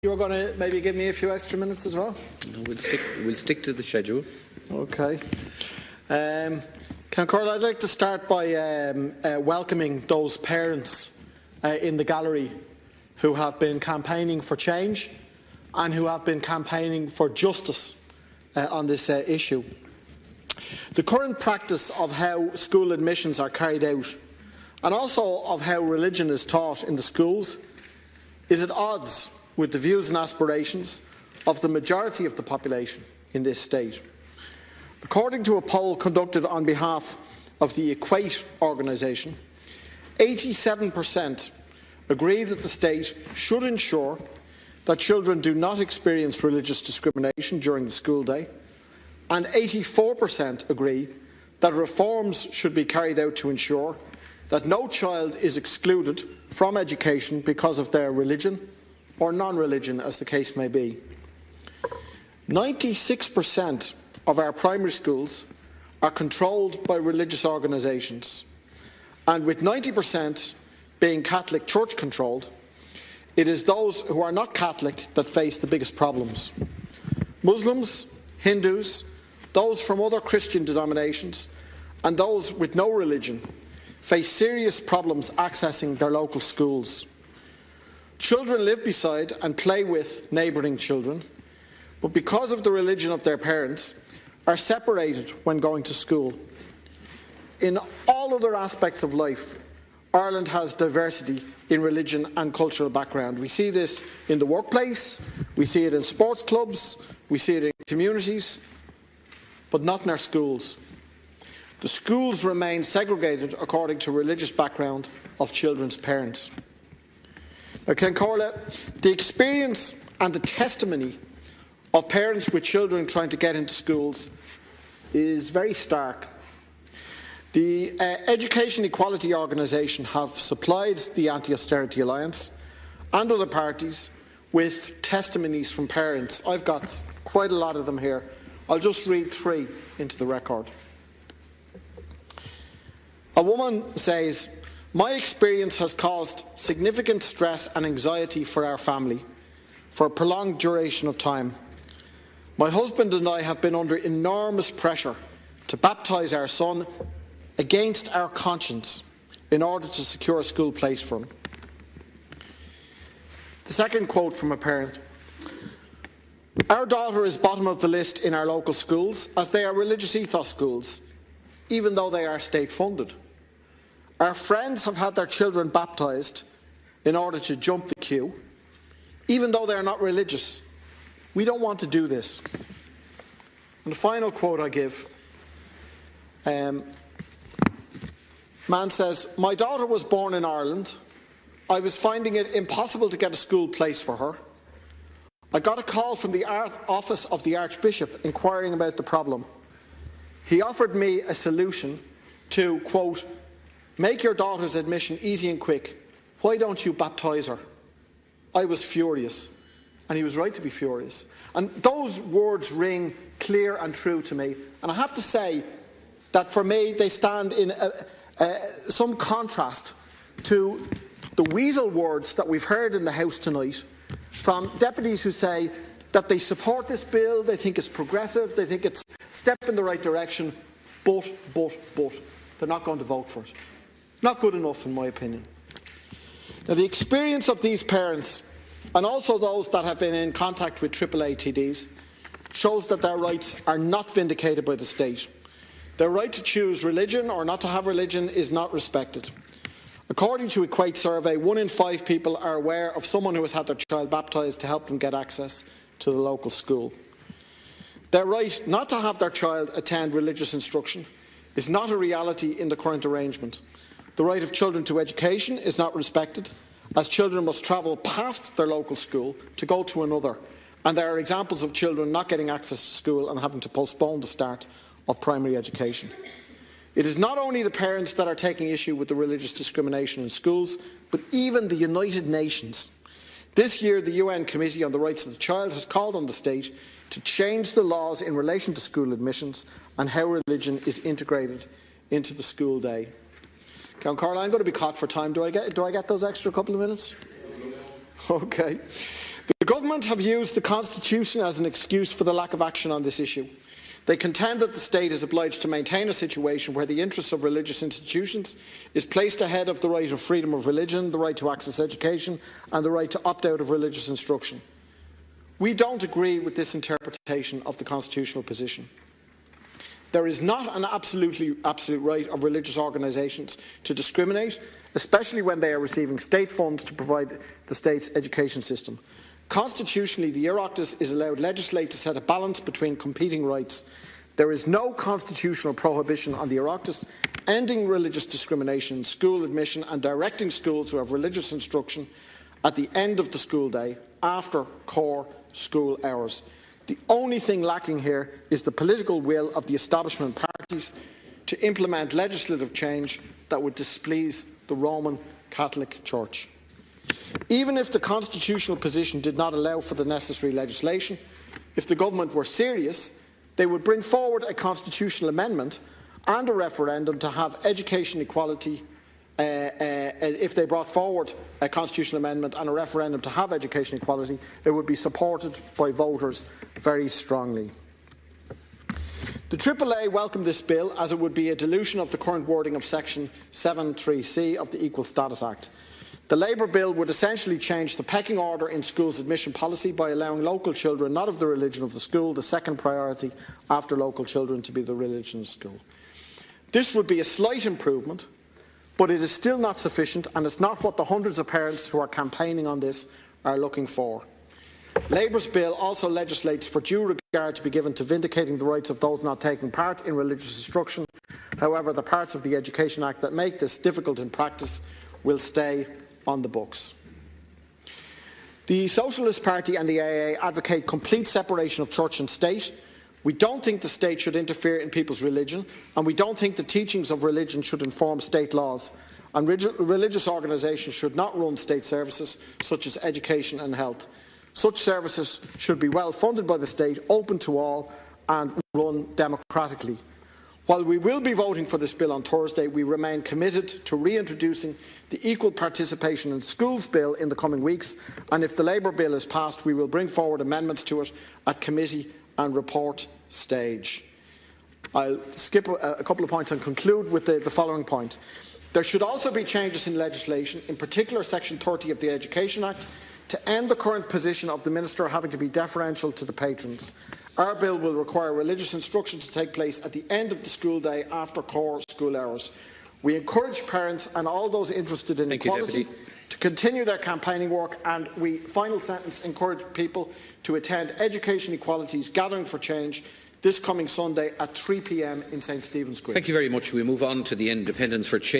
You're going to maybe give me a few extra minutes as well? No, we'll stick to the schedule. Okay. Carl, I'd like to start by welcoming those parents in the gallery who have been campaigning for change and who have been campaigning for justice on this issue. The current practice of how school admissions are carried out and also of how religion is taught in the schools is at odds with the views and aspirations of the majority of the population in this state. According to a poll conducted on behalf of the Equate organisation, 87% agree that the state should ensure that children do not experience religious discrimination during the school day, and 84% agree that reforms should be carried out to ensure that no child is excluded from education because of their religion or non-religion, as the case may be. 96% of our primary schools are controlled by religious organisations, and with 90% being Catholic Church controlled, it is those who are not Catholic that face the biggest problems. Muslims, Hindus, those from other Christian denominations, and those with no religion face serious problems accessing their local schools. Children live beside and play with neighbouring children, but because of the religion of their parents, are separated when going to school. In all other aspects of life, Ireland has diversity in religion and cultural background. We see this in the workplace, we see it in sports clubs, we see it in communities, but not in our schools. The schools remain segregated according to religious background of children's parents. Now, Corla, the experience and the testimony of parents with children trying to get into schools is very stark. The Education Equality Organisation have supplied the Anti-Austerity Alliance and other parties with testimonies from parents. I've got quite a lot of them here. I'll just read 3 into the record. A woman says, "My experience has caused significant stress and anxiety for our family for a prolonged duration of time. My husband and I have been under enormous pressure to baptise our son against our conscience in order to secure a school place for him." The second quote from a parent: "Our daughter is bottom of the list in our local schools as they are religious ethos schools, even though they are state funded. Our friends have had their children baptised in order to jump the queue, even though they are not religious. We don't want to do this." And the final quote I give, man says, "My daughter was born in Ireland. I was finding it impossible to get a school place for her. I got a call from the office of the Archbishop inquiring about the problem. He offered me a solution to, quote, make your daughter's admission easy and quick. Why don't you baptise her? I was furious." And he was right to be furious. And those words ring clear and true to me. And I have to say that for me they stand in some contrast to the weasel words that we've heard in the House tonight from deputies who say that they support this bill, they think it's progressive, they think it's a step in the right direction, but they're not going to vote for it. Not good enough in my opinion. Now, the experience of these parents and also those that have been in contact with AAA TDs shows that their rights are not vindicated by the state. Their right to choose religion or not to have religion is not respected. According to Equate survey, 1 in 5 people are aware of someone who has had their child baptised to help them get access to the local school. Their right not to have their child attend religious instruction is not a reality in the current arrangement. The right of children to education is not respected, as children must travel past their local school to go to another, and there are examples of children not getting access to school and having to postpone the start of primary education. It is not only the parents that are taking issue with the religious discrimination in schools, but even the United Nations. This year, the UN Committee on the Rights of the Child has called on the state to change the laws in relation to school admissions and how religion is integrated into the school day. Carl, I'm going to be caught for time. Do I get those extra couple of minutes? Okay. The government have used the Constitution as an excuse for the lack of action on this issue. They contend that the state is obliged to maintain a situation where the interests of religious institutions is placed ahead of the right of freedom of religion, the right to access education and the right to opt out of religious instruction. We don't agree with this interpretation of the constitutional position. There is not an absolute right of religious organisations to discriminate, especially when they are receiving state funds to provide the state's education system. Constitutionally, the Oireachtas is allowed to legislate to set a balance between competing rights. There is no constitutional prohibition on the Oireachtas ending religious discrimination in school admission and directing schools who have religious instruction at the end of the school day after core school hours. The only thing lacking here is the political will of the establishment parties to implement legislative change that would displease the Roman Catholic Church. Even if the constitutional position did not allow for the necessary legislation, if the government were serious, they would bring forward a constitutional amendment and a referendum to have education equality. If they brought forward a constitutional amendment and a referendum to have education equality, it would be supported by voters very strongly. The AAA welcomed this bill as it would be a dilution of the current wording of Section 7(3)(c) of the Equal Status Act. The Labour bill would essentially change the pecking order in schools' admission policy by allowing local children not of the religion of the school the second priority after local children to be the religion of the school. This would be a slight improvement, but it is still not sufficient, and it's not what the hundreds of parents who are campaigning on this are looking for. Labour's bill also legislates for due regard to be given to vindicating the rights of those not taking part in religious instruction. However, the parts of the Education Act that make this difficult in practice will stay on the books. The Socialist Party and the AA advocate complete separation of church and state. We don't think the state should interfere in people's religion, and we don't think the teachings of religion should inform state laws, and religious organisations should not run state services such as education and health. Such services should be well funded by the state, open to all and run democratically. While we will be voting for this bill on Thursday, we remain committed to reintroducing the Equal Participation in Schools bill in the coming weeks, and if the Labour bill is passed, we will bring forward amendments to it at committee and report stage. I'll skip a couple of points and conclude with the following point. There should also be changes in legislation, in particular Section 30 of the Education Act, to end the current position of the Minister having to be deferential to the patrons. Our bill will require religious instruction to take place at the end of the school day after core school hours. We encourage parents and all those interested in equality to continue their campaigning work, and we, final sentence, encourage people to attend Education Equality's Gathering for Change this coming Sunday at 3 p.m. in St Stephen's Green. Thank you very much. We move on to the Independents for Change.